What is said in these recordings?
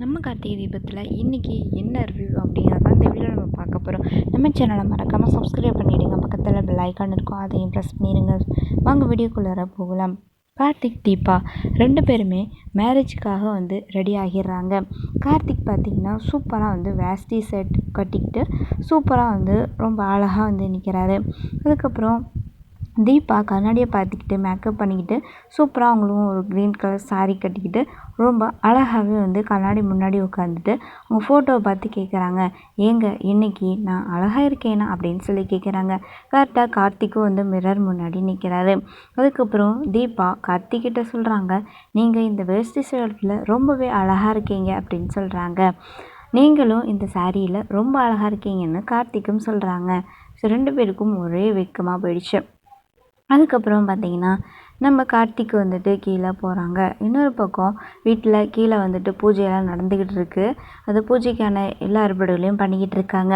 நம்ம கார்த்திகை தீபத்தில் இன்றைக்கி என்ன ரிவ்யூ அப்படிங்கிறத இந்த வீடியோவில் நம்ம பார்க்க போகிறோம். நம்ம சேனலை மறக்காமல் சப்ஸ்கிரைப் பண்ணிவிடுங்க. பக்கத்தில் பெல் ஐக்கான் இருக்கும், அதையும் ப்ரெஸ் பண்ணிடுங்க. வாங்க வீடியோக்குள்ளார போகலாம். கார்த்திக் தீபா 2 பேருமே மேரேஜுக்காக ரெடி ஆகிடுறாங்க. கார்த்திக் பார்த்திங்கன்னா சூப்பராக வேஷ்டி செட் கட்டிக்கிட்டு சூப்பராக ரொம்ப அழகாக நிற்கிறாரு. அதுக்கப்புறம் தீபா கண்ணாடியை பார்த்துக்கிட்டு மேக்கப் பண்ணிக்கிட்டு சூப்பராக அவங்களும் ஒரு க்ரீன் கலர் சாரீ கட்டிக்கிட்டு ரொம்ப அழகாகவே கண்ணாடி முன்னாடி உட்காந்துட்டு அவங்க ஃபோட்டோவை பார்த்து கேட்குறாங்க, ஏங்க இன்னைக்கு நான் அழகாக இருக்கேனா அப்படின்னு சொல்லி கேட்குறாங்க. கரெக்டாக கார்த்திக்கும் மிரர் முன்னாடி நிற்கிறாரு. அதுக்கப்புறம் தீபா கார்த்திக்கிட்ட சொல்கிறாங்க, நீங்கள் இந்த வேஷ்டி சேலத்தில் ரொம்பவே அழகாக இருக்கீங்க அப்படின்னு சொல்கிறாங்க. நீங்களும் இந்த சாரியில் ரொம்ப அழகாக இருக்கீங்கன்னு கார்த்திக்கும் சொல்கிறாங்க. ஸோ 2 பேருக்கும் ஒரே வெக்கமாக போயிடுச்சு. அதுக்கப்புறம் பார்த்திங்கன்னா நம்ம கார்த்திக் கீழே போகிறாங்க. இன்னொரு பக்கம் வீட்டில் கீழே பூஜையெல்லாம் நடந்துக்கிட்டு இருக்குது. அது பூஜைக்கான எல்லா ஏற்பாடுகளையும் பண்ணிக்கிட்டு இருக்காங்க.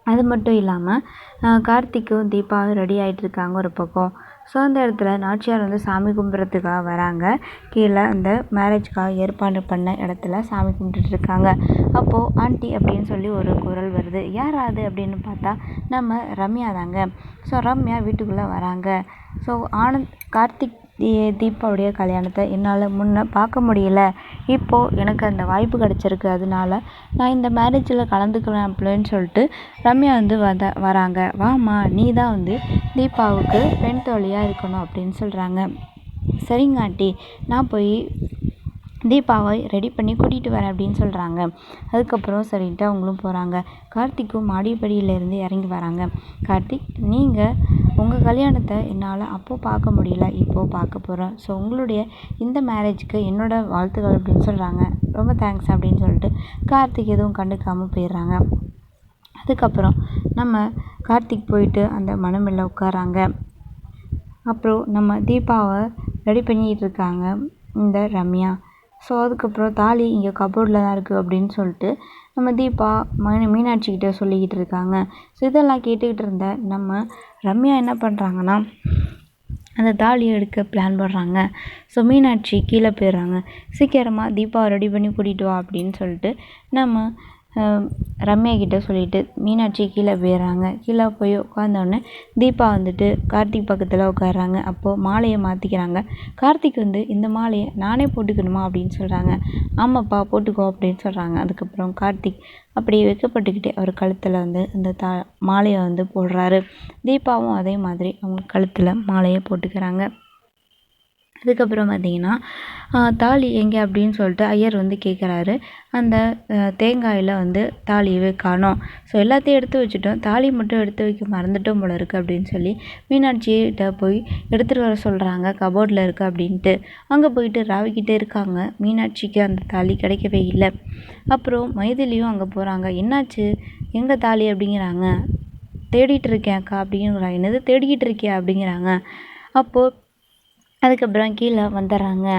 அது மட்டும் இல்லாமல் கார்த்திக்கும் தீபாவும் ரெடி ஆகிட்டுருக்காங்க ஒரு பக்கம். ஸோ அந்த இடத்துல நாச்சியார் சாமி கும்பிட்றதுக்காக வராங்க. கீழே அந்த மேரேஜ்க்காக ஏற்பாடு பண்ண இடத்துல சாமி கும்பிட்டுட்ருக்காங்க. அப்போது ஆண்டி அப்படின்னு சொல்லி ஒரு குரல் வருது. யார் அது அப்படின்னு பார்த்தா நம்ம ரம்யா தாங்க. ஸோ ரம்யா வீட்டுக்குள்ளே வராங்க. ஸோ கார்த்திக் தீபாவுடைய கல்யாணத்தை என்னால் முன்ன பார்க்க முடியல. இப்போது எனக்கு அந்த வாய்ப்பு கிடச்சிருக்கு. அதனால நான் இந்த மேரேஜில் கலந்துக்கிறேன் அப்படின்னு சொல்லிட்டு ரம்யா வராங்க. வாம்மா, நீ தான் தீபாவுக்கு பெண் தோழியாக இருக்கணும் அப்படின்னு சொல்கிறாங்க. சரிங்க ஆண்டி, நான் போய் தீபாவை ரெடி பண்ணி கூட்டிகிட்டு வரேன் அப்படின்னு சொல்கிறாங்க. அதுக்கப்புறம் சரின்ட்டு அவங்களும் போகிறாங்க. கார்த்திக்கும் மாடிப்படியிலேருந்து இறங்கி வராங்க. கார்த்திக், நீங்கள் உங்கள் கல்யாணத்தை என்னால் அப்போது பார்க்க முடியல, இப்போது பார்க்க போகிறேன். ஸோ உங்களுடைய இந்த மேரேஜுக்கு என்னோடய வாழ்த்துக்கள் அப்படின்னு சொல்கிறாங்க. ரொம்ப தேங்க்ஸ் அப்படின்னு சொல்லிட்டு கார்த்திக் எதுவும் கண்டுக்காமல் போயிடுறாங்க. அதுக்கப்புறம் நம்ம கார்த்திக் போயிட்டு அந்த மணமேல உட்காராங்க. அப்புறம் நம்ம தீபாவை ரெடி பண்ணிகிட்டு இருக்காங்க இந்த ரம்யா. ஸோ அதுக்கப்புறம் தாலி இங்கே கபோர்டில் தான் இருக்குது அப்படின்னு சொல்லிட்டு நம்ம தீபா மீனாட்சிக்கிட்ட சொல்லிக்கிட்டு இருக்காங்க. ஸோ இதெல்லாம் கேட்டுக்கிட்டு இருந்த நம்ம ரம்யா என்ன பண்ணுறாங்கன்னா அந்த தாலியை எடுக்க பிளான் பண்ணுறாங்க. ஸோ மீனாட்சி கீழே போயிடுறாங்க. சீக்கிரமாக தீபாவை ரெடி பண்ணி கூட்டிகிட்டு வா அப்படின்னு சொல்லிட்டு நம்ம ரம்யா கிட்ட சொல்லிவிட்டு மீனாட்சி கீழே போயிடுறாங்க. கீழே போய் உட்காந்தோடனே தீபா கார்த்திக் பக்கத்தில் உட்காடுறாங்க. அப்போது மாலையை மாற்றிக்கிறாங்க. கார்த்திக் இந்த மாலையை நானே போட்டுக்கணுமா அப்படின்னு சொல்கிறாங்க. ஆமாப்பா, போட்டுக்கோ அப்படின்னு சொல்கிறாங்க. அதுக்கப்புறம் கார்த்திக் அப்படியே வைக்கப்பட்டுக்கிட்டே அவர் கழுத்தில் அந்த மாலையை போடுறாரு. தீபாவும் அதே மாதிரி அவங்க கழுத்தில் மாலையை போட்டுக்கிறாங்க. அதுக்கப்புறம் பார்த்திங்கன்னா தாலி எங்கே அப்படின்னு சொல்லிட்டு ஐயர் கேட்குறாரு. அந்த தேங்காயில் தாலியவே காணோம். ஸோ எல்லாத்தையும் எடுத்து வச்சுட்டோம், தாலி மட்டும் எடுத்து வைக்க மறந்துட்டோம் போல இருக்குது அப்படின்னு சொல்லி மீனாட்சிகிட்ட போய் எடுத்துகிட்டு வர சொல்கிறாங்க. கபோர்டில் இருக்குது அப்படின்ட்டு அங்கே போயிட்டு ராவிக்கிட்டே இருக்காங்க. மீனாட்சிக்கு அந்த தாலி கிடைக்கவே இல்லை. அப்புறம் மைதிலியும் அங்கே போகிறாங்க. என்னாச்சு, எங்கே தாலி அப்படிங்கிறாங்க. தேடிட்டு இருக்கேன் அக்கா அப்படிங்கிறாங்க. என்னது தேடிக்கிட்டு இருக்கியா அப்படிங்கிறாங்க. அப்போது அதுக்கப்புறம் கீழே வந்துடுறாங்க.